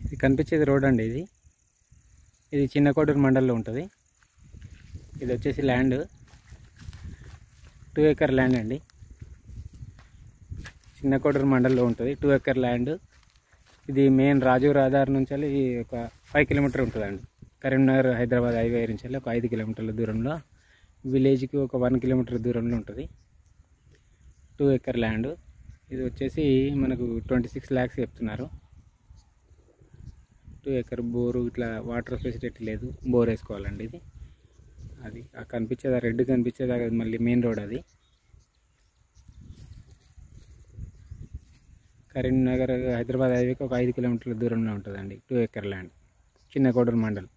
ఇది కనిపించేది రోడ్ అండి. ఇది చిన్న కోడూరు మండలంలో ఉంటుంది. ఇది వచ్చేసి ల్యాండ్ 2 ఎకర్ ల్యాండ్ అండి. చిన్న కోడూరు మండలంలో ఉంటుంది. 2 ఎకర్ ల్యాండ్. ఇది మెయిన్ రాజీవ్ రహదారి నుంచి ఒక 5 కిలోమీటర్ ఉంటుందండి. కరీంనగర్ హైదరాబాద్ హైవే నుంచి ఒక 5 కిలోమీటర్ల దూరంలో, విలేజ్కి ఒక 1 కిలోమీటర్ దూరంలో ఉంటుంది. 2 ఎకర్ ల్యాండ్. ఇది వచ్చేసి మనకు 26 lakhs చెప్తున్నారు. 2 ఎకర్ బోరు ఇట్లా వాటర్ ఫెసిలిటీ లేదు, బోర్ వేసుకోవాలండి. ఇది అది కనిపించేదా రెడ్ కనిపించేదా మళ్ళీ మెయిన్ రోడ్. అది కరీంనగర్ హైదరాబాద్ హైవేకి ఒక 5 కిలోమీటర్ల దూరంలో ఉంటుందండి. 2 ఎకర్ ల్యాండ్, చిన్న కోడూరు మండల్.